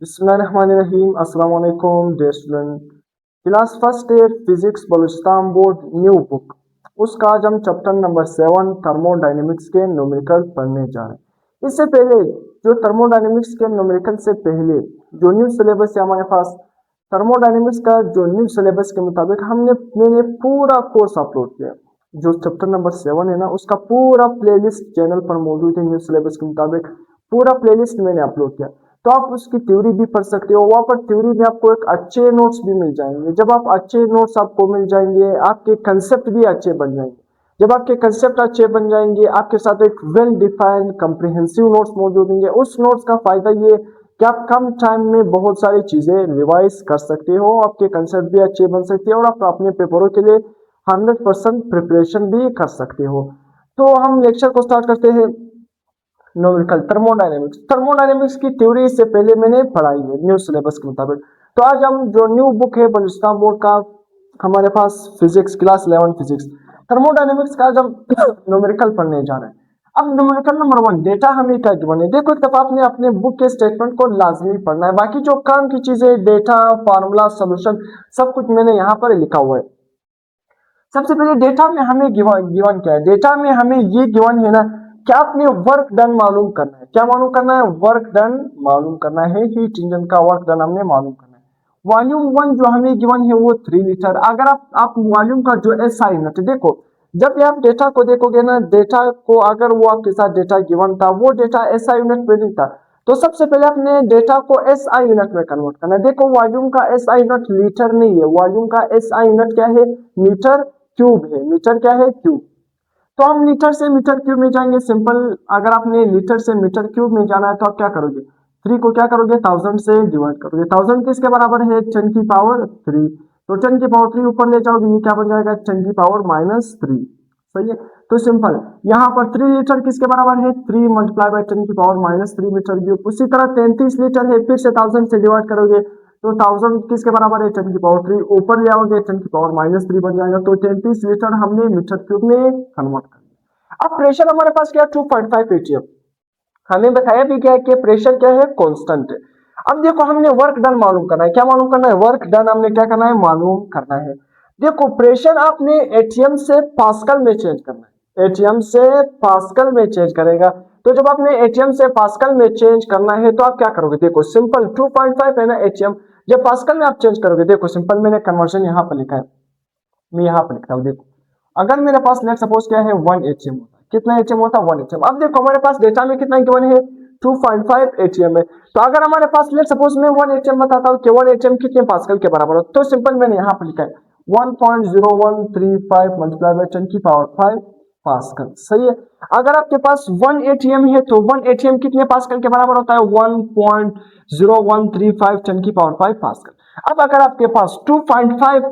बिस्मिल्लाहिर्रहमानिर्रहीम। अस्सलाम वालेकुम dear student. Class first year physics Balochistan board new book, उसका आज हम चैप्टर नंबर 7 थर्मोडायनेमिक्स के न्यूमेरिकल पढ़ने जा रहे हैं। इससे पहले जो थर्मोडायनेमिक्स के न्यूमेरिकल से पहले जो न्यू सिलेबस है हमारे पास, थर्मोडायनेमिक्स का जो न्यू सिलेबस के मुताबिक मैंने पूरा कोर्स अपलोड किया। जो चैप्टर नंबर 7 है ना, उसका पूरा प्लेलिस्ट चैनल पर मौजूद है। न्यू सिलेबस के मुताबिक पूरा प्लेलिस्ट मैंने अपलोड किया, तो आप उसकी थ्योरी भी पढ़ सकते हो। वहां पर थ्योरी में आपको एक अच्छे नोट्स भी मिल जाएंगे। जब आप अच्छे नोट्स आपको मिल जाएंगे, आपके कंसेप्ट भी अच्छे बन जाएंगे। जब आपके कंसेप्ट अच्छे बन जाएंगे, आपके साथ एक वेल डिफाइंड कम्प्रिहेंसिव नोट्स मौजूद होंगे। उस नोट्स का फायदा ये कि आप कम टाइम में बहुत सारी चीजें रिवाइज कर सकते हो, आपके कंसेप्ट भी अच्छे बन सकते हो और आप अपने पेपरों के लिए 100% प्रिपरेशन भी कर सकते हो। तो हम लेक्चर को स्टार्ट करते हैं। न्यूमेरिकल थर्मोडायनेमिक्स की थ्योरी से पहले मैंने पढ़ाई है न्यू सिलेबस के मुताबिक। तो आज हम जो न्यू बुक है बलूचिस्तान बोर्ड का, हमारे पास फिजिक्स क्लास 11 फिजिक्स थर्मोडायनेमिक्स का आज हम न्यूमेरिकल पढ़ने जा रहे हैं। अब न्यूमेरिकल नंबर 1 डेटा हमें क्या गिवन है। देखो, एक दफा आपने अपने बुक के स्टेटमेंट को लाजमी पढ़ना है। बाकी जो काम की चीजें, डेटा, फार्मूला, सोल्यूशन, सब कुछ मैंने यहाँ पर लिखा हुआ है। सबसे पहले डेटा में हमें गिवन क्या है। डेटा में हमें ये गिवन है ना कि आपने वर्क डन मालूम करना है। क्या मालूम करना है? वर्क डन मालूम करना है। हीट इंजन का वर्क डन हमने मालूम करना है। वॉल्यूम 1 जो हमें गिवन है वो 3 लीटर। अगर आप वॉल्यूम का जो एसआई यूनिट देखो, जब भी आप डेटा को देखोगे ना, डेटा को अगर वो आपके साथ डेटा गिवन था, वो डेटा एसआई यूनिट में नहीं था, तो सबसे पहले आपने डेटा को एसआई यूनिट में कन्वर्ट करना है। देखो, वॉल्यूम का एसआई यूनिट लीटर नहीं है, वॉल्यूम का एसआई यूनिट क्या है? मीटर क्यूब है। मीटर क्या है? क्यूब। तो हम लीटर से मीटर क्यूब में जाएंगे। सिंपल, अगर आपने लीटर से मीटर क्यूब में जाना है तो आप क्या करोगे? 3 को क्या करोगे? 1000 से डिवाइड करोगे। 1000 किसके बराबर है? 10 की पावर 3। तो 10 की पावर 3 ऊपर ले जाओगे, ये क्या बन जाएगा? 10 की पावर -3। सही है। तो सिंपल, यहाँ पर 3 लीटर किसके बराबर है? 3 मल्टीप्लाई बाय 10 की पावर -3 मीटर क्यूब। उसी तरह 33 लीटर है, फिर से 1000 से डिवाइड करोगे तो 1000 किसके बराबर है? 10 की पावर 3। ऊपर ले आओगे 10 की पावर -3 बन जाएगा। तो 33 लीटर हमने मीटर क्यूब में कन्वर्ट कर दिया। अब प्रेशर हमारे पास क्या? 2.5 एटीएम। हमें बताया भी क्या है कि प्रेशर क्या है? कांस्टेंट है। अब देखो, हमने वर्क डन मालूम करना है। क्या मालूम करना है? वर्क डन हमने क्या करना है? मालूम करना है। देखो, प्रेशर आपने एटीएम से पास्कल में चेंज करना है। एटीएम से पास्कल में चेंज करेगा। तो जब आपने एटीएम से पास्कल में चेंज करना है तो आप क्या करोगे? देखो सिंपल, 2.5 है ना एटीएम, जब पास्कल में आप चेंज करोगे, देखो सिंपल, मैंने कन्वर्जन यहाँ पर लिखा है, मैं यहाँ पर लिखता हूँ। देखो, अगर मेरे पास लेट सपोज क्या है? 1 एटीएम होता है। कितना एटीएम होता है? 1 एटीएम। अब देखो, हमारे पास डेटा में कितना गिवन है? 2.5 एटीएम है। तो अगर हमारे पास लेट सपोज मैं 1 एटीएम बताता हूँ कि 1 एटीएम कितने पास्कल के बराबर हो, तो सिंपल मैंने यहाँ पर लिखा है 1.0135 मल्टीप्लाई बाय 10 की पावर 5 पास्कल। सही है। अगर आपके पास 1 एटीएम है तो 1 एटीएम कितने पास्कल के बराबर होता है? 1.0135 10 की पावर 5 पास्कल। अब अगर आपके पास 2.5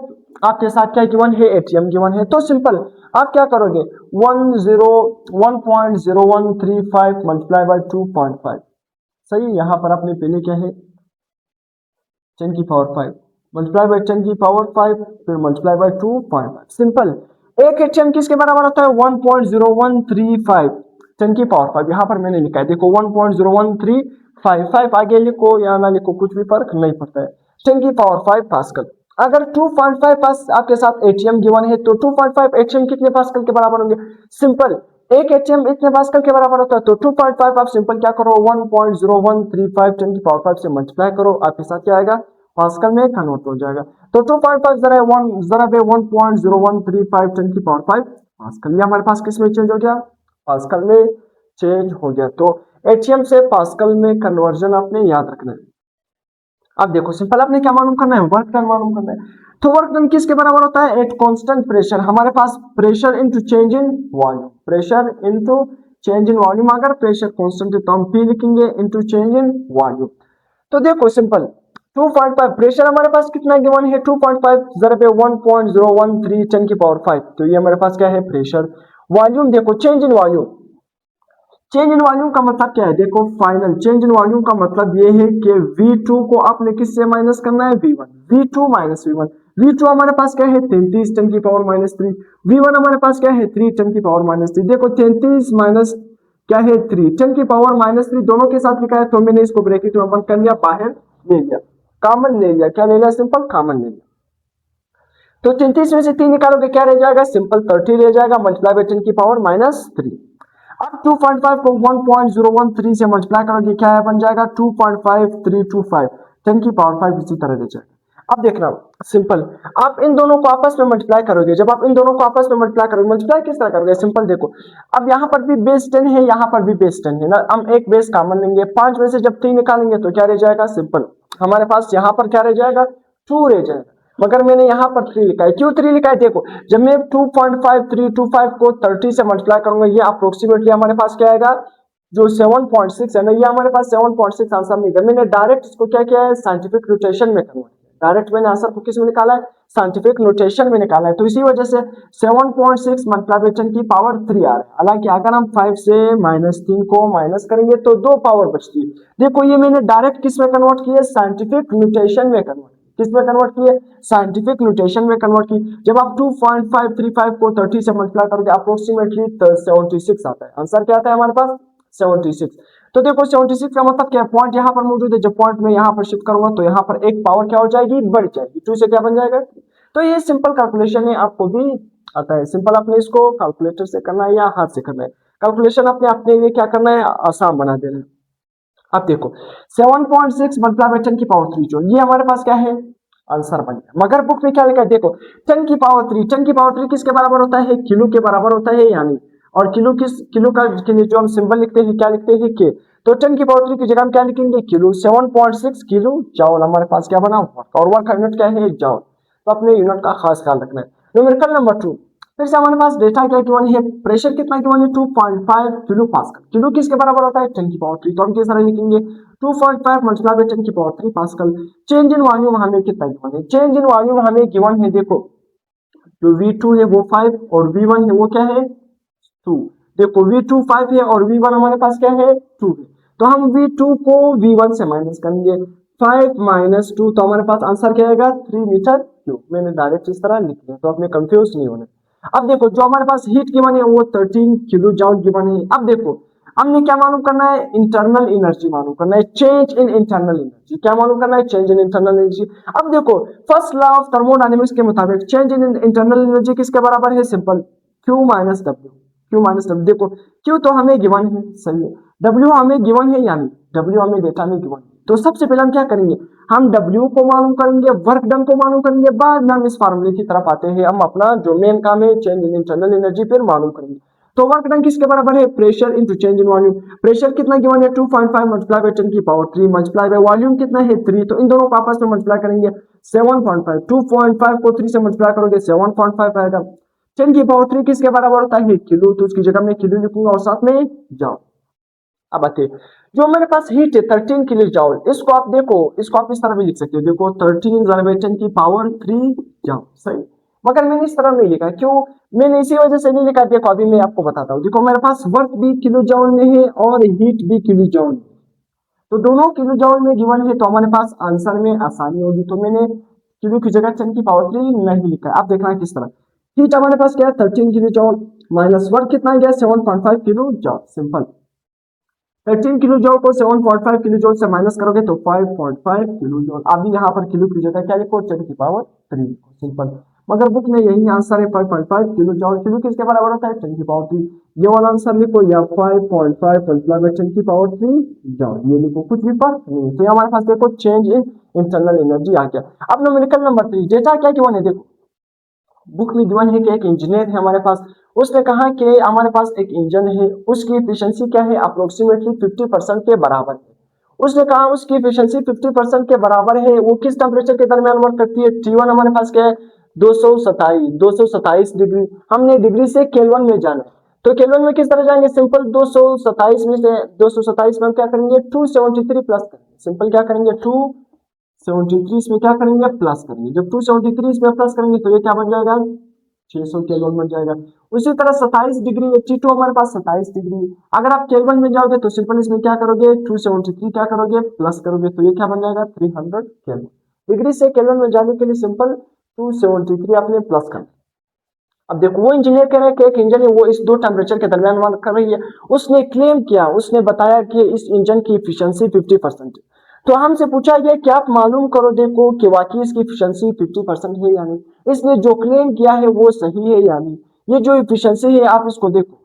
आपके साथ क्या गिवन है? एटीएम गिवन है, तो सिंपल आप क्या करोगे? 1.0135 मल्टीप्लाई बाय 2.5। सही। यहां पर आपने पहले क्या है? 10 की पावर 5 मल्टीप्लाई बाय 10 की पावर 5, फिर मल्टीप्लाई बाय 2.5। सिंपल। एक एटीएम किसके बराबर होता है? 1.0135 10 की पावर 5। यहां पर मैंने लिखा है, देखो 1.0135 आगे लिखो या ना लिखो, कुछ भी फर्क नहीं पड़ता है। 10 की पावर 5 पास्कल। अगर 2.5 पास आपके साथ एटीएम गिवन है तो 2.5 एटीएम कितने पास्कल के बराबर होंगे? सिंपल, एक एटीएम इतने पास्कल के बराबर होता है, तो 2.5 आप सिंपल क्या करो? 1.0135 10 की पावर 5 से मल्टीप्लाई करो, आपके साथ क्या आएगा? पास्कल में कन्वर्ट हो जाएगा। तो 2.5 जरा 1.0135 10 की पावर 5 पास्कल, ये हमारे पास किस में चेंज हो गया? पास्कल में चेंज हो गया। तो एटीएम से पास्कल में कन्वर्जन आपने याद रखना है। अब देखो सिंपल, आपने क्या मालूम करना है? वर्क डन मालूम करना है। तो वर्क डन किसके बराबर होता है? At constant pressure. हमारे पास pressure into change in volume, pressure into change in volume. अगर प्रेशर कांस्टेंट है तो हम पी लिखेंगे इनटू चेंज इन वॉल्यूम। तो देखो सिंपल, 2.5 प्रेशर हमारे पास कितना गिवन है? 2.5 जरा पे 1.013 10 की पावर 5, तो ये हमारे पास क्या है? प्रेशर। वॉल्यूम देखो, change in volume. Change in volume का मतलब क्या है? देखो फाइनल चेंज इन वॉल्यूम का मतलब ये है कि V2 को आपने किससे माइनस करना है? V1। V2 minus V1। V2 हमारे पास क्या है? 33 10 की पावर -3। V1 हमारे पास क्या है? 3 10 की पावर -3। देखो 33 माइनस क्या है? 3 10 की पावर -3 दोनों के साथ लिखा है, तो मैंने इसको ब्रैकेट में बंद कर लिया, बाहर ले लिया, कॉमन ले लिया, क्या ले लिया, सिंपल कॉमन ले लिया। तो 33 में से 3 निकालोगे क्या रह जाएगा, सिंपल 30 रह जाएगा, मल्टीप्लाई बाय 10 की पावर -3। अब 2.5 को 1.013 से मल्टीप्लाई करोगे क्या है, बन जाएगा 2.5325, 10 की पावर 5 इसी तरह रह जाएगा। अब देखना सिंपल, आप इन दोनों को आपस में मल्टीप्लाई करोगे, जब आप इन दोनों को आपस में मल्टीप्लाई करोगे, मल्टीप्लाई किस तरह करोगे, सिंपल देखो, अब यहाँ पर भी बेस 10 है, यहाँ पर भी बेस 10 है ना, हम एक बेस कॉमन लेंगे, 5 में से जब 3 निकालेंगे तो क्या रह जाएगा, सिंपल हमारे पास यहाँ पर क्या रह जाएगा, 2 रह जाएगा, मगर मैंने यहाँ पर 3 लिखा है, क्यों 3 लिखा है, देखो जब मैं 2.5325 को 30 से मल्टीप्लाई करूंगा, ये अप्रोक्सीमेटली हमारे पास क्या आएगा, जो 7.6 है ना, ये हमारे पास 7.6 आंसर नहीं है, मैंने डायरेक्ट इसको क्या किया है, साइंटिफिक नोटेशन में कन्वर्ट, डायरेक्ट मैंने आंसर को किस में निकाला है, साइंटिफिक नोटेशन में निकाला है, तो इसी वजह से 7.6 मल्टीप्लाई 10 की पावर 3 आ रहा है। हालांकि अगर हम 5 से -3 को माइनस करेंगे तो 2 पावर बचती है। देखो ये मैंने डायरेक्ट किस में कन्वर्ट किया, साइंटिफिक नोटेशन में कन्वर्ट, किस में कन्वर्ट किए, साइंटिफिक नोटेशन में कन्वर्ट की। जब आप 2.535 को 30 से मल्टीप्लाई करोगे अप्रोक्सीमेटली 76 आता है, आंसर क्या आता है हमारे पास, 76। तो देखो 76 का मतलब क्या है, पॉइंट यहाँ पर मौजूद है, जब पॉइंट में यहाँ पर शिफ्ट करूंगा तो यहाँ पर एक पावर क्या हो जाएगी, बढ़ जाएगी, 2 से क्या बन जाएगा। तो ये सिंपल कैलकुलेशन है, आपको भी आता है, सिंपल आपने इसको कैलकुलेटर से करना है या हाथ से करना है, कैलकुलेशन आपने अपने लिए क्या करना है, आसान बना देना है। अब देखो 7.6 मल्टीप्लाई बाय 10 की पावर 3, जो ये हमारे पास क्या है, आंसर बन गया, मगर बुक में क्या लिखा है, देखो 10 की पावर 3, 10 की पावर 3 किसके बराबर होता है, किलो के बराबर होता है, यानी और किलो का के लिए जो हम सिंबल लिखते हैं क्या लिखते हैं, के, तो 10 की पावर 3 की जगह हम क्या लिखेंगे, किलो, 7.6 किलो जॉल हमारे पास क्या बना, और वर्क यूनिट क्या है, जॉल, तो अपने यूनिट का खास ख्याल रखना है। न्यूमेरिकल नंबर 2, फिर से हमारे पास डेटा क्या गिवन है, प्रेशर कितना गिवन है, 2.5 किलो पास्कल, किलो किसके बराबर होता है, 10 की पावर 3, तो हम किस तरह लिखेंगे, 2.5 मल्टीप्लाई बाय 10 की power 3 pascal. Change in volume हमें कितना गिवन है, चेंज इन वॉल्यूम हमें गिवन है, देखो जो V2 है वो 5 और V1 है वो क्या है, 2, देखो V2 5 है और V1 हमारे पास क्या है, 2 है, तो हम V2 को V1 से माइनस करेंगे, 5 - 2, तो हमारे पास आंसर क्या आएगा, 3 मीटर क्यूब, मैंने डायरेक्ट इस तरह लिख दिया तो आपने कंफ्यूज नहीं होना। अब देखो जो हमारे पास हीट गिवन है वो 13 किलो जॉल गिवन है। अब देखो हमने क्या मालूम करना है, इंटरनल एनर्जी मालूम करना है, चेंज इन इंटरनल एनर्जी, क्या मालूम करना है, चेंज इन इंटरनल एनर्जी। अब देखो फर्स्ट लॉ ऑफ थर्मोडायनेमिक्स के मुताबिक चेंज इन इंटरनल एनर्जी किसके बराबर है, simple Q - W, Q - W, देखो Q तो हमें गिवन है, सही है, W हमें गिवन है, यानी W हमें डेटा में गिवन है, तो सबसे पहले हम क्या करेंगे, हम W को मालूम करेंगे, वर्क डन को मालूम करेंगे, बाद में हम इस फार्मूले की तरफ आते हैं, हम अपना जो मेन काम है चेंज इन इंटरनल एनर्जी फिर मालूम करेंगे। तो वर्क डन किसके बराबर है, pressure into change in volume, pressure कितना गिवन है, 2.5 मल्टीप्लाई बाय 10 की पावर 3 मल्टीप्लाई बाय वॉल्यूम कितना है, 3, तो इन दोनों को आपस में मल्टीप्लाई करेंगे, 7.5, 2.5 को 3 से मल्टीप्लाई करोगे 7.5 आएगा, 10 की पावर 3 किसके बराबर होता है, किलो, तो उसकी जगह मैं किलो लिखूंगा और साथ में जाओ। अब आते जो मेरे पास हीट है 13 किलो जॉल, इसको आप देखो, इसको आप इस तरह भी लिख सकते हो, देखो 13 × 10 की पावर 3 जॉल, सही, मगर मैंने इस तरह नहीं लिखा, क्यों, मैंने इसी वजह से नहीं लिखा, देखो अभी मैं आपको बताता हूँ, देखो मेरे पास वर्क भी किलो जॉल में है और हीट भी किलो जॉल में, तो दोनों किलो जॉल में गिवन है, तो हमारे पास आंसर में आसानी होगी, तो मैंने किलो की जगह 10 की पावर 3 नहीं लिखा है। आप देखना किस तरह, हीट हमारे पास क्या है 13 किलो जॉल माइनस वर्क कितना गया 7.5 किलो जॉल, सिंपल 13 किलो जॉल को 7.5 किलो जॉल से माइनस करोगे तो 5.5 किलो जॉल, अभी यहाँ पर किलो की जगह क्या लिखो 10 की पावर 3, सिंपल, मगर बुक में यही आंसर है 5.5 किलो जॉल, किलो किसके बराबर होता है 10 की पावर 3, ये वाला आंसर लिखो या 5.5 मल्टीप्लाई बाय 10 की पावर 3 जॉल, ये लिखो, कुछ भी फर्क नहीं। तो हमारे पास देखो चेंज इन इंटरनल एनर्जी आ गया। अब न्यूमेरिकल नंबर 3, डेटा क्या गिवन है, देखो बुक में गिवन है कि एक इंजीनियर है हमारे पास, उसने कहा कि हमारे पास एक इंजन है, उसकी एफिशिएंसी क्या है, अप्रोक्सीमेटली 50% के बराबर है। उसने कहा उसकी एफिशिएंसी 50% के बराबर है, वो किस टेम्परेचर के दरमियान वर्क करती है, T1 हमारे पास क्या है 227 डिग्री, हमने डिग्री से केल्विन में जाना है, तो केल्विन में किस तरह जाएंगे, सिंपल 227 में से 227 में हम क्या करेंगे 273 प्लस करेंगे, सिंपल क्या करेंगे 273 में क्या करेंगे प्लस करेंगे, जब 273 में प्लस करेंगे तो ये क्या बन जाएगा 600 केल्विन बन जाएगा। उसी तरह 27 डिग्री 82 हमारे पास 27 डिग्री, अगर आप केल्विन में जाओगे तो सिंपल इसमें क्या करोगे 273 क्या करोगे प्लस करोगे, तो ये क्या बन जाएगा 300 केल्विन, डिग्री से केल्विन में जाने के लिए सिंपल 273 आपने प्लस करना। अब देखो वो इंजीनियर कह रहा है कि एक इंजन है वो इस दो टेम्परेचर के दरमियान वर्क कर रही है, उसने क्लेम किया, उसने बताया कि इस इंजन की एफिशिएंसी 50% है, तो हमसे पूछा गया कि आप मालूम करो देखो कि वाकई इसकी एफिशिएंसी 50% है या नहीं, इसने जो क्लेम किया है वो सही है या नहीं, ये जो एफिशिएंसी है आप इसको देखो।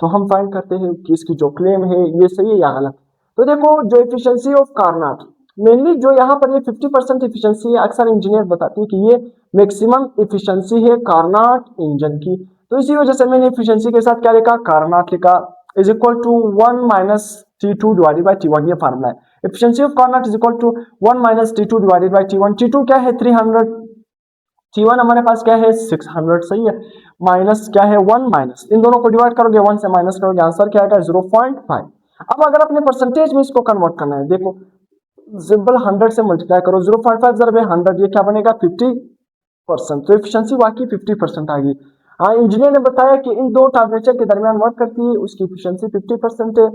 तो हम फाइंड करते हैं कि इसकी जो क्लेम है ये सही है या गलत। तो देखो जो एफिशिएंसी ऑफ कार्नाट, मेनली जो यहाँ पर ये 50% एफिशिएंसी है, अक्सर इंजीनियर बताती है कि ये मैक्सिमम एफिशिएंसी है कार्नाट इंजन की। तो इसी वजह से मैंने एफिशिएंसी के साथ क्या लिखा, कार्नाट लिखा, is equal to 1 minus T2 divided by T1, ये फार्मूला है। Efficiency of Carnot is equal to 1 minus T2 divided by T1। T2 क्या है 300, T1 हमारे पास क्या है 600, सही है। माइनस क्या है 1, माइनस इन दोनों को डिवाइड करोगे 1 से माइनस करोगे, आंसर क्या आएगा 0.5। अब अगर अपने परसेंटेज में इसको कन्वर्ट करना है, देखो सिंपल 100 से मल्टीप्लाई करो, 0.5 जब 100 ये क्या बनेगा 50%। तो एफिशिएंसी वाकई 50% आ गई। हाँ, इंजीनियर ने बताया कि इन दो टेम्परेचर के दरमियान वर्क करती है, उसकी एफिशिएंसी 50% है।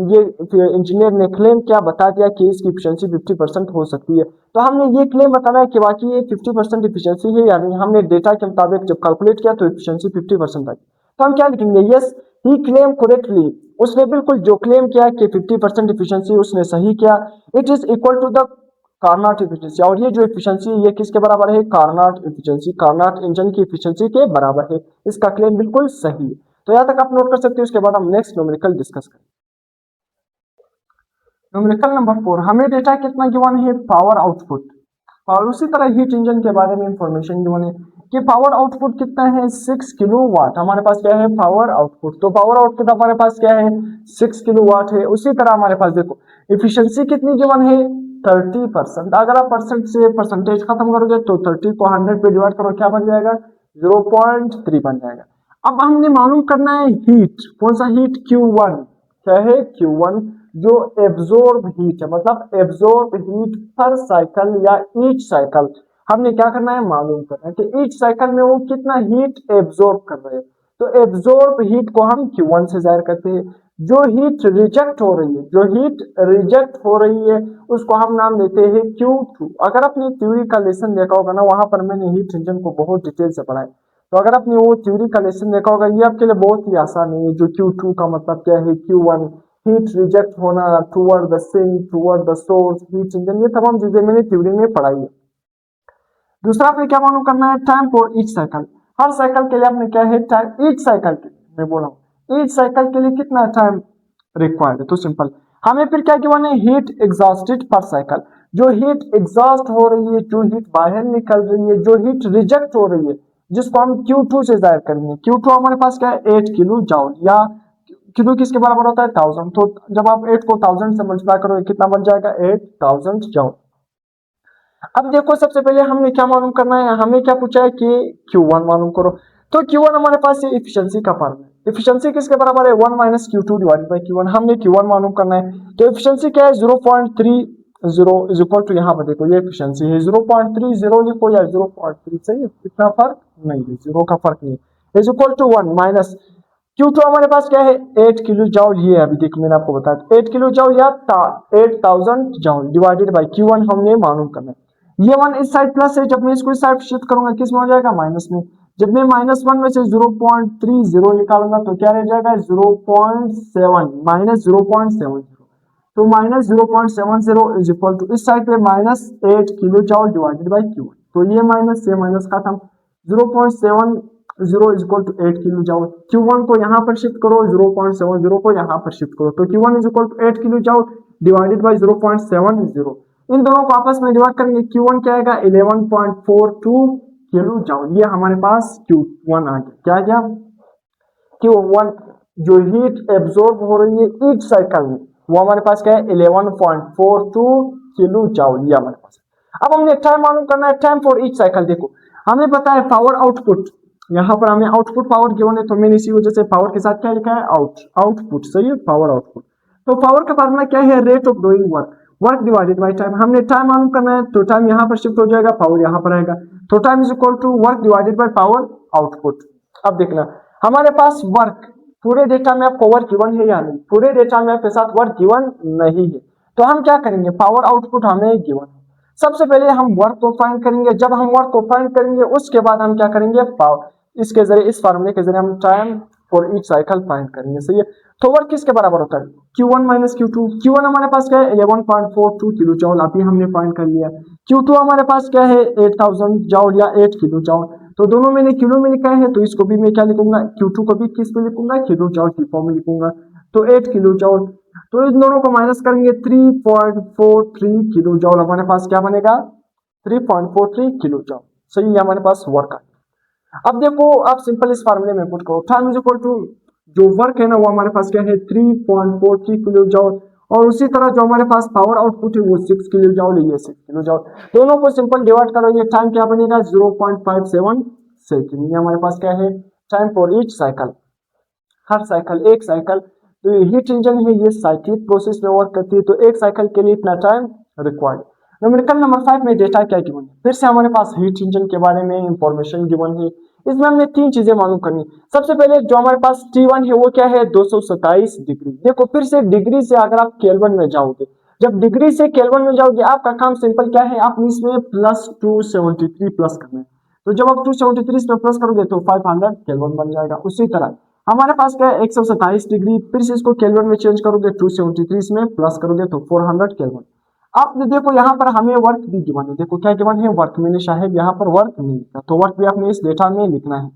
ये इंजीनियर ने क्लेम क्या बता दिया कि इसकी एफिशिएंसी 50% हो सकती है। तो हमने ये क्लेम बताना है कि वाकई ये 50% एफिशिएंसी है या नहीं। हमने डेटा के मुताबिक जब कैलकुलेट किया तो एफिशिएंसी 50% आई। तो हम क्या लिखेंगे, यस ही क्लेम करेक्टली, उसने बिल्कुल जो क्लेम किया कि 50% एफिशिएंसी उसने सही किया। It is equal to the Carnot efficiency, और ये जो एफिशिएंसी ये किसके बराबर है, कार्नाट एफिशिएंसी, कार्नाट इंजन की एफिशिएंसी के बराबर है। इसका क्लेम बिल्कुल सही है। तो यहाँ तक आप नोट कर सकते हो। उसके बाद हम नेक्स्ट न्यूमेरिकल डिस्कस करें। न्यूमेरिकल नंबर 4, हमें डेटा कितना गिवन है, पावर आउटपुट, और उसी तरह हीट इंजन के बारे में इंफॉर्मेशन गिवन है कि पावर आउटपुट कितना है 6 किलोवाट। हमारे पास क्या है पावर आउटपुट, तो पावर आउटपुट हमारे पास क्या है 6 किलोवाट है। उसी तरह हमारे पास देखो एफिशिएंसी कितनी गिवन है 30%। अगर आप परसेंट से परसेंटेज खत्म करोगे तो 30 को 100 पे डिवाइड करो, क्या बन जाएगा 0.3 बन जाएगा। अब हमने मालूम करना है हीट, कौन सा हीट, Q1, क्या है Q1 जो एब्जॉर्ब हीट है, मतलब एब्जॉर्ब हीट पर साइकिल या ईच साइकिल। हमने क्या करना है मालूम करना है कि ईच साइकिल में वो कितना हीट एब्जॉर्ब कर रहे हैं। तो एब्जॉर्ब हीट को हम Q1 से जाहिर करते हैं। जो हीट रिजेक्ट हो रही है, जो हीट रिजेक्ट हो रही है उसको हम नाम देते हैं Q2। अगर अपनी थ्योरी का लेसन देखा होगा ना, वहां पर मैंने हीट इंजन को बहुत डिटेल से पढ़ा है। तो अगर आपने वो थ्योरी का लेसन देखा होगा, ये आपके लिए बहुत ही आसान है। जो Q2 का मतलब क्या है, Q1 हीट रिजेक्ट होना toward the sink, toward the source, heat engine, ये तमाम चीजें मैंने थ्योरी में पढ़ाई है। दूसरा आपने क्या मालूम करना है, time for each cycle. Her cycle के लिए आपने क्या है टाइम, ईच साइकिल के मैं बोला हूँ ईच साइकिल के लिए कितना टाइम रिक्वायर्ड है। तो सिंपल हमें फिर क्या गिवन है, हीट एग्जॉस्टेड पर साइकिल। जो हीट एग्जॉस्ट हो रही है, जो हीट बाहर निकल रही है, जो हीट रिजेक्ट हो रही है, जिसको हम Q2 से जाहिर करेंगे। Q2 हमारे पास क्या है 8 किलो जॉल, या किलो किसके बराबर होता है 1000। तो जब आप 8 को 1000 से मल्टीप्लाई करोगे कितना बन जाएगा 8000 जॉल। अब देखो सबसे पहले हमने क्या मालूम करना है, हमें क्या पूछा है कि Q1 मालूम करो। तो Q1 हमारे पास ये एफिशिएंसी का फॉर्मूला है। एफिशिएंसी किसके बराबर है 1 minus Q2 divided by Q1। हमने Q1 मालूम करना है। तो एफिशिएंसी क्या है 0.30 इज इक्वल टू, यहाँ पर देखो ये एफिशिएंसी है 0.30 लिखो या 0.3, सही है, इतना फर्क नहीं है, जीरो का फर्क नहीं है। Is equal to 1 minus Q2 हमारे पास क्या है 8 किलो जॉल, ये अभी देखो मैंने आपको बताया 8 किलो जॉल या 8000 जॉल डिवाइडेड बाय Q1 हमने मालूम करना है। ये 1 इस साइड प्लस है, जब मैं इसको इस साइड शिफ्ट करूंगा किस में हो जाएगा माइनस में। जब मैं -1 में से 0.30 निकालूंगा तो क्या रह जाएगा 0.7 माइनस 0.70। तो माइनस 0.70 इज इक्वल टू इस साइड पे -8 kilo joule divided bye Q1। तो ये माइनस से माइनस खत्म, 0.70 is equal to 8 kilo joule. Q1 को यहाँ पर शिफ्ट करो, 0.70 को यहाँ पर शिफ्ट करो, तो Q1 is equal to 8 kilo joule divided by 0.70। इन दोनों को आपस में डिवाइड करेंगे, Q1 क्या आएगा 11.42 किलो जॉल। ये हमारे पास Q1 आ गया। क्या गया Q1 जो हीट एब्जॉर्ब हो रही है ईच साइकिल में, वो हमारे पास क्या है 11.42 किलो जॉल, ये हमारे पास। अब हमने टाइम मालूम करना है, टाइम फॉर ईच साइकिल। देखो हमें पता है पावर आउटपुट, यहाँ पर हमें आउटपुट पावर गिवन है, तो मैंने इसी वजह से पावर के साथ क्या लिखा है आउटपुट, सही है, पावर आउटपुट। तो पावर का फॉर्मूला क्या है, rate of doing work divided by time. हमने टाइम मालूम करना है, तो टाइम यहाँ पर शिफ्ट हो जाएगा, पावर यहाँ पर आएगा, तो time is equal to work divided by power output. अब देखना हमारे पास वर्क, पूरे डेटा में आपको वर्क गिवन है या नहीं, पूरे डेटा में आपके साथ वर्क गिवन नहीं है। तो हम क्या करेंगे, पावर आउटपुट हमें गिवन है, सबसे पहले हम वर्क को फाइंड करेंगे। जब हम वर्क को फाइंड करेंगे उसके बाद हम क्या करेंगे पावर, इसके जरिए इस फार्मूले के जरिए हम time for each cycle find करेंगे, सही है। तो वर्क किसके बराबर होता है Q1 माइनस Q2। Q1 हमारे पास क्या है 11.42 किलो जॉल, अभी हमने फाइंड कर लिया। Q2 हमारे पास क्या है 8000 जॉल या 8 किलो जॉल। तो दोनों मैंने किलो में लिखा है, तो इसको भी मैं क्या लिखूंगा Q2 को भी किस में लिखूंगा किलो जॉल की फॉर्म में लिखूंगा। तो 8 किलो जॉल, तो इन दोनों को माइनस करेंगे 3.43 किलो जॉल, हमारे पास क्या बनेगा 3.43 किलो जॉल। सही है हमारे पास वर्क। अब देखो आप सिंपल इस फार्मूले में पुट करो, टाइम इज इक्वल टू जो वर्क है ना वो हमारे पास क्या है 3.43 किलो जॉल, और उसी तरह जो हमारे पास पावर आउटपुट है वो 6 किलो जॉल है, ये 6 किलो जॉल। दोनों को सिंपल डिवाइड करो, ये टाइम क्या बनेगा 0.57 सेकेंड। ये हमारे पास क्या है time for each cycle, her cycle एक साइकिल। तो ये हीट इंजन है, ये साइक्लिक प्रोसेस में वर्क करती है, तो एक साइकिल के लिए इतना टाइम रिक्वायर्ड। न्यूमेरिकल नंबर 5 में डेटा क्या गिवन है, फिर से हमारे पास हीट इंजन के बारे में इंफॉर्मेशन गिवन है। इसमें हमने 3 चीजें मालूम करनी। सबसे पहले जो हमारे पास T1 है वो क्या है 227 डिग्री। देखो फिर से डिग्री से अगर आप केल्विन में जाओगे, जब डिग्री से केल्विन में जाओगे आपका काम सिंपल क्या है, आप इसमें प्लस 273 प्लस करना है। तो जब आप 273 पे प्लस करोगे तो 500 केल्विन बन जाएगा। उसी तरह हमारे पास क्या है 127 डिग्री, फिर से इसको केल्विन में चेंज करोगे 273 में प्लस करोगे तो 400 केल्विन। आप देखो यहाँ पर हमें वर्क भी गिवन है, देखो क्या गिवन है वर्क, मैंने शायद यहाँ पर वर्क नहीं लिखा, तो वर्क भी आपने इस डेटा में लिखना है।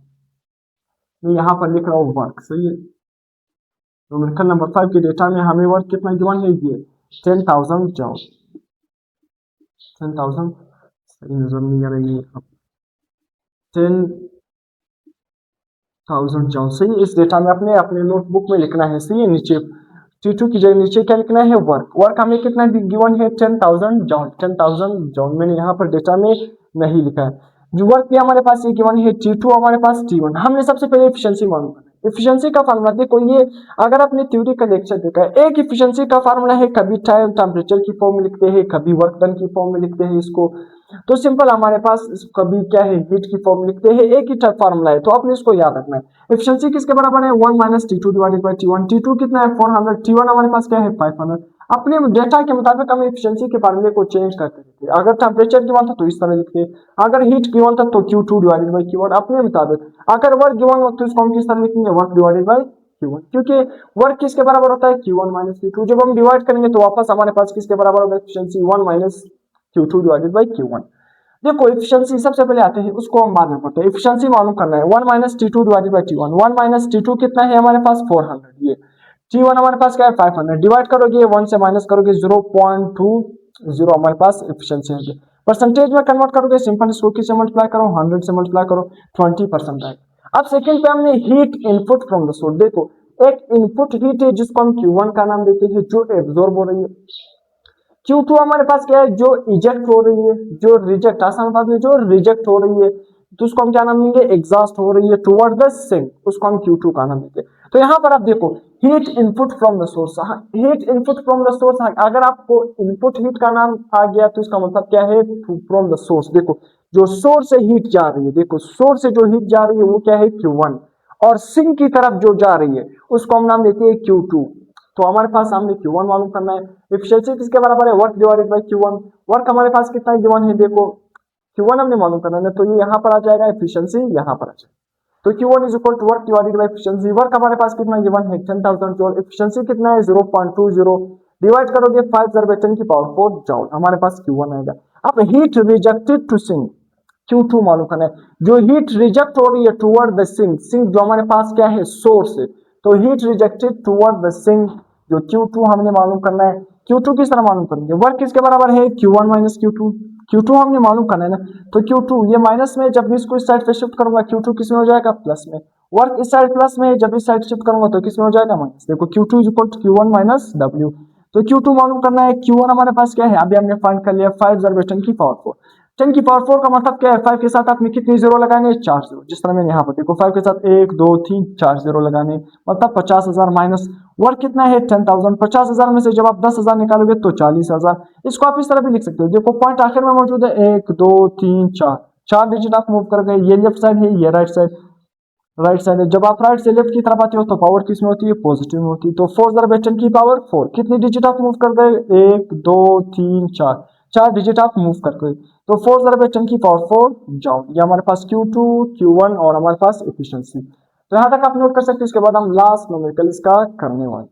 मैं यहाँ पर लिख रहा हूँ वर्क, सही है। तो न्यूमेरिकल नंबर 5 के डेटा में हमें वर्क कितना गिवन है, ये 10,000 जॉल। 10,000 सही नजर नहीं आ रही है, 10,000 जॉल सही। इस डेटा में अपने अपने नोटबुक में लिखना है, सही है। नीचे T2 की जगह नीचे क्या लिखना है वर्क, वर्क हमें कितना गिवन है 10,000 जॉल। 10,000 जॉल मैंने यहाँ पर डेटा में नहीं लिखा है। जो वर्क भी हमारे पास ये गिवन है T2 हमारे पास T1। हमने सबसे पहले एफिशिएंसी मालूम करना है। एफिशिएंसी का फार्मूला देखो, ये अगर आपने थ्योरी का लेक्चर देखा है, एक एफिशिएंसी का फार्मूला है कभी टाइम टेम्परेचर की फॉर्म में लिखते हैं, कभी वर्क डन की फॉर्म में लिखते हैं इसको। तो सिंपल हमारे पास कभी क्या है हीट की फॉर्म लिखते हैं, एक ही फार्मूला है, तो आपने इसको याद रखना है। एफिशिएंसी किसके बराबर है 1 minus T2 divided by T1। T2 कितना है 400, T1 हमारे पास क्या है 500। अपने डेटा के मुताबिक हम एफिशिएंसी के फार्मूले को चेंज करते रहते हैं। अगर टेम्परेचर गिवन था तो इस तरह लिखते हैं, अगर हीट गिवन था तो Q2 डिवाइडेड बाय Q1 अपने मुताबिक। अगर वर्क गिवन हो तो इसको हम किस तरह लिखेंगे वर्क डिवाइडेड बाय Q1, क्योंकि वर्क किसके बराबर होता है Q1 माइनस Q2। जब हम डिवाइड करेंगे तो वापस हमारे पास किसके बराबर होगा efficiency 1 minus Q2 divided by Q1। देखो एफिशिएंसी सबसे पहले आते हैं, उसको हम बाद में पढ़ते हैं। एफिशिएंसी मालूम करना है 1 minus T2 divided by T1। 1 minus T2 कितना है हमारे पास 400, ये T1 हमारे पास क्या है 500। डिवाइड करोगे 1 से माइनस करोगे 0.20 हमारे पास एफिशिएंसी है। परसेंटेज में कन्वर्ट करोगे सिंपल इसको किससे मल्टीप्लाई करो 100 से मल्टीप्लाई करो 20% आएगा। अब सेकंड पे हमने heat input from the source. देखो एक इनपुट हीट है जिसको हम Q1 का नाम देते हैं, जो एब्जॉर्ब हो रही है। Q2 हमारे पास क्या है जो इजेक्ट हो रही है, जो रिजेक्ट आसान बात में जो रिजेक्ट हो रही है, तो उसको हम क्या नाम देंगे एग्जॉस्ट हो रही है टुवर्ड द सिंक, उसको हम Q2 का नाम देंगे। तो यहाँ पर आप देखो heat input from the source, heat input from the source, अगर आपको इनपुट हीट का नाम आ गया तो इसका मतलब क्या है फ्रॉम द सोर्स। देखो जो सोर्स से हीट जा रही है, देखो सोर्स से जो हीट जा रही है वो क्या है Q1, और सिंक की तरफ जो जा रही है उसको हम नाम देते हैं Q2। तो हमारे पास हमने Q1 मालूम करना है। एफिशिएंसी किसके बराबर है work divided bye Q1। Work हमारे पास कितना गिवन है देखो Q1 हमने मालूम करना है, तो ये यहाँ पर आ जाएगा, एफिशिएंसी यहाँ पर आ जाएगा। तो Q1 is equal to work divided by efficiency. Work हमारे पास कितना गिवन है 10,000 जॉल, एफिशिएंसी कितना है 0.20, डिवाइड करोगे 5 × 10 की पावर 4 जॉल, हमारे पास Q1 आएगा। अब heat rejected to sink Q2 मालूम करना है। जो हीट रिजेक्ट हो रही है टुवर्ड द सिंक, सिंक जो हमारे पास क्या है सोर्स है, तो heat rejected toward the sink जो Q2 हमने मालूम करना है। Q2 किस तरह मालूम करेंगे, वर्क किसके बराबर है Q1 माइनस Q2। Q2 हमने मालूम करना है ना, तो Q2 ये माइनस में, जब इसको इस साइड पे शिफ्ट करूंगा Q2 किस में हो जाएगा प्लस में। वर्क इस साइड प्लस में, जब इस साइड शिफ्ट करूंगा तो किस में हो जाएगा माइनस। देखो Q2 is equal to Q1 minus W। तो Q2 मालूम करना है, Q1 हमारे पास क्या है अभी हमने फाइंड कर लिया 5 × 10 की पावर 4। 10 की पावर 4 का मतलब क्या है 5 के साथ आपने कितने जीरो लगाने 4 जीरो, जिस तरह मैंने यहाँ पर देखो 5 के साथ 1 2 3 4 जीरो लगाने, मतलब 50,000 माइनस वर्क कितना है 10,000। 50,000 में से जब आप 10,000 निकालोगे तो 40,000। इसको आप इस तरह भी लिख सकते हो, देखो पॉइंट आखिर में मौजूद है 1 2 3 4, 4 डिजिट आप मूव कर गए, ये लेफ्ट साइड है ये राइट साइड, राइट साइड है। जब आप राइट से लेफ्ट की तरफ आते हो तो पावर किस में होती है पॉजिटिव में होती है। तो 4 × 10 की पावर 4, कितनी डिजिट आप मूव कर गए 1 2 3 4, 4 डिजिट आप मूव कर गए, तो 4 × 10 की पावर 4 जॉल। ये हमारे पास Q2 Q1 और हमारे पास एफिशिएंसी। तो यहाँ तक आप नोट कर सकते हैं। इसके बाद हम लास्ट न्यूमेरिकल इसका करने वाले।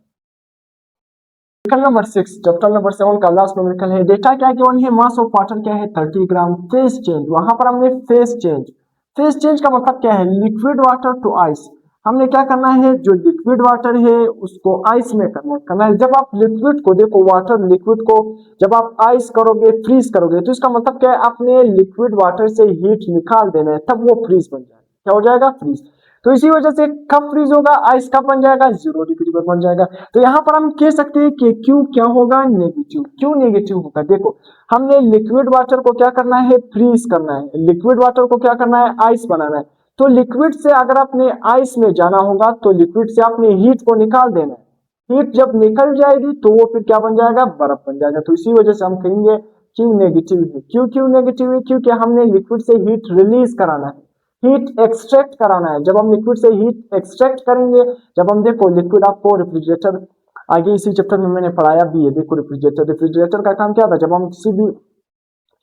न्यूमेरिकल नंबर 6 चैप्टर नंबर 7 का लास्ट न्यूमेरिकल है। डेटा क्या गिवन है, मास ऑफ वाटर क्या है 30 ग्राम। फेस चेंज, वहां पर हमने फेस चेंज का मतलब क्या है, लिक्विड वाटर टू आइस। हमने क्या करना है, जो लिक्विड वाटर है उसको आइस में करना है। जब आप लिक्विड को देखो, वाटर लिक्विड को जब आप आइस करोगे, फ्रीज करोगे, तो इसका मतलब क्या है, आपने लिक्विड वाटर से हीट निकाल देना है, तब वो फ्रीज बन जाएगा। क्या हो जाएगा, फ्रीज। तो इसी वजह से कब फ्रीज होगा, आइस कब बन जाएगा, 0 डिग्री पर बन जाएगा। तो यहाँ पर हम कह सकते हैं कि क्यू क्या होगा, नेगेटिव। क्यों नेगेटिव होगा, देखो हमने लिक्विड वाटर को क्या करना है, फ्रीज करना है। लिक्विड वाटर को क्या करना है, आइस बनाना है। तो लिक्विड से अगर आपने आइस में जाना होगा, तो लिक्विड से आपने हीट को निकाल देना है। हीट जब निकल जाएगी तो वो फिर क्या बन जाएगा, बर्फ बन जाएगा। तो इसी वजह से हम कहेंगे क्यू नेगेटिव है। क्यों नेगेटिव है, क्योंकि हमने लिक्विड से हीट रिलीज कराना है, हीट एक्सट्रैक्ट कराना है। जब हम लिक्विड से हीट एक्सट्रैक्ट करेंगे, जब हम देखो लिक्विड, आपको रेफ्रिजरेटर आगे इसी चैप्टर में मैंने पढ़ाया भी है। देखो रेफ्रिजरेटर का काम क्या था, जब हम किसी भी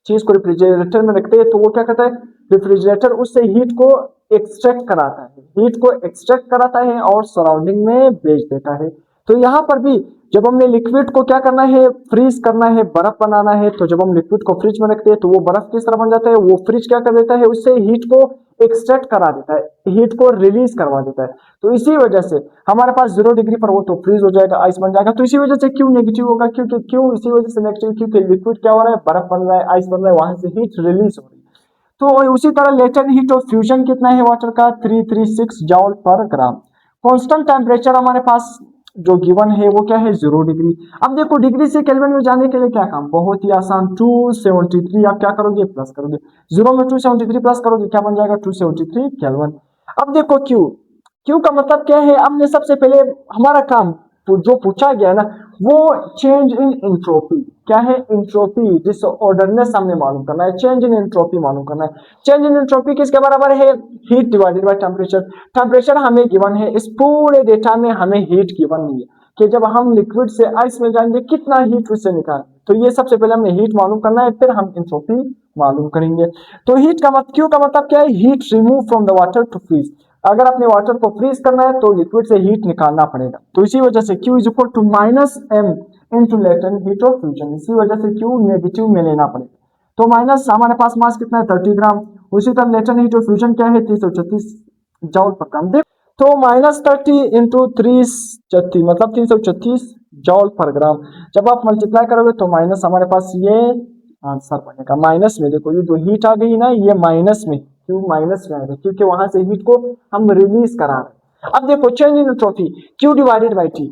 चीज को रेफ्रिजरेटर में रखते हैं तो वो क्या करता है, रेफ्रिजरेटर उससे हीट को एक्सट्रैक्ट कराता है, हीट को एक्सट्रैक्ट कराता है और सराउंडिंग में भेज देता है। तो यहाँ पर भी जब हमने लिक्विड को क्या करना है, फ्रीज करना है, बर्फ बनाना है, तो जब हम लिक्विड को फ्रिज में रखते हैं तो वो बर्फ किस तरह बन जाता है, वो फ्रिज क्या कर देता है, उससे हीट को एक्सट्रैक्ट करा देता है, हीट को रिलीज करवा देता है। तो इसी वजह से हमारे पास 0 डिग्री पर वो तो फ्रीज हो जाएगा, आइस बन जाएगा। तो इसी वजह से क्यों नेगेटिव होगा, क्योंकि क्यों इसी वजह से नेगेटिव, क्योंकि लिक्विड क्या हो रहा है, बर्फ बन रहा है, आइस बन रहा है, वहां से हीट रिलीज हो रही है। तो उसी तरह लेटेंट हीट ऑफ फ्यूजन कितना है वाटर का, 336 जॉल पर ग्राम। कांस्टेंट टेम्परेचर हमारे पास जो गिवन है वो क्या है, 0 डिग्री। अब देखो डिग्री से केल्विन में जाने के लिए क्या काम, बहुत ही आसान, 273 आप क्या करोगे, प्लस करोगे। 0 में 273 प्लस करोगे, क्या बन जाएगा, 273 केल्विन। अब देखो क्यू का मतलब क्या है, हमने सबसे पहले हमारा काम जो पूछा गया ना, वो चेंज इन एंट्रोपी, क्या है, एंट्रोपी डिसऑर्डरनेस हमने मालूम करना है, चेंज इन एंट्रोपी मालूम करना है। चेंज इन एंट्रोपी किसके बराबर है, heat divided by temperature. Temperature हमें गिवन है, इस पूरे डेटा में हमें हीट गिवन नहीं है कि जब हम लिक्विड से आइस में जाएंगे कितना हीट उससे निकाल। तो ये सबसे पहले हमने हीट मालूम करना है, फिर हम एंट्रोपी मालूम करेंगे। तो हीट का मतलब, क्यू का मतलब क्या है, heat remove from the water to freeze. अगर अपने वाटर को फ्रीज करना है तो लिक्विड से हीट निकालना पड़ेगा। तो इसी वजह से Q is equal to minus M into latent heat of fusion. इसी वजह से Q नेगेटिव में लेना पड़ेगा। तो माइनस, हमारे पास मास कितना है, 30 ग्राम। उसी तरह लेटेंट हीट ऑफ फ्यूजन क्या है, 336 जॉल पर ग्राम। देख तो माइनस 30 इंटू 336 मतलब 336 जॉल पर ग्राम। जब आप मल्टीप्लाई करोगे तो माइनस, हमारे पास ये आंसर बनेगा माइनस में। देखो ये जो हीट आ गई ना, ये माइनस में, क्यों माइनस में आएगा, क्योंकि वहां से हीट को हम रिलीज करा रहे हैं। अब देखो change in entropy, Q divided by T.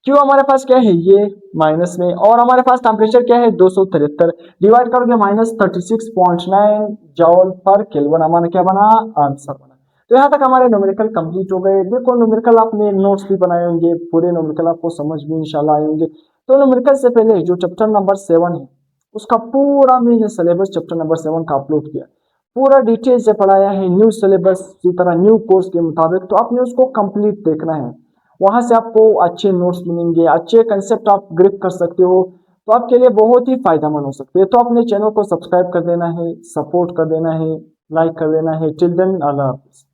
Q हमारे पास क्या है, ये माइनस में, और हमारे पास टेम्परेचर क्या है, 273, डिवाइड करोगे माइनस 36.9 जॉल पर केल्विन, हमारा क्या बना, आंसर बना। तो यहाँ तक हमारे न्यूमेरिकल कंप्लीट हो गए। देखो न्यूमेरिकल आपने नोट्स भी बनाए होंगे, पूरे न्यूमेरिकल आपको समझ भी इंशाल्लाह आए होंगे। तो न्यूमेरिकल से पहले जो चैप्टर नंबर 7 है उसका पूरा मैंने सिलेबस चैप्टर नंबर 7 का अपलोड किया, पूरा डिटेल से पढ़ाया है, न्यू सिलेबस, इसी तरह न्यू कोर्स के मुताबिक। तो आपने उसको कंप्लीट देखना है, वहां से आपको अच्छे नोट्स मिलेंगे, अच्छे कंसेप्ट आप ग्रिप कर सकते हो, तो आपके लिए बहुत ही फायदेमंद हो सकते हैं। तो अपने चैनल को सब्सक्राइब कर देना है, सपोर्ट कर देना है, लाइक कर देना है। टिल देन अल्लाह हाफिज़।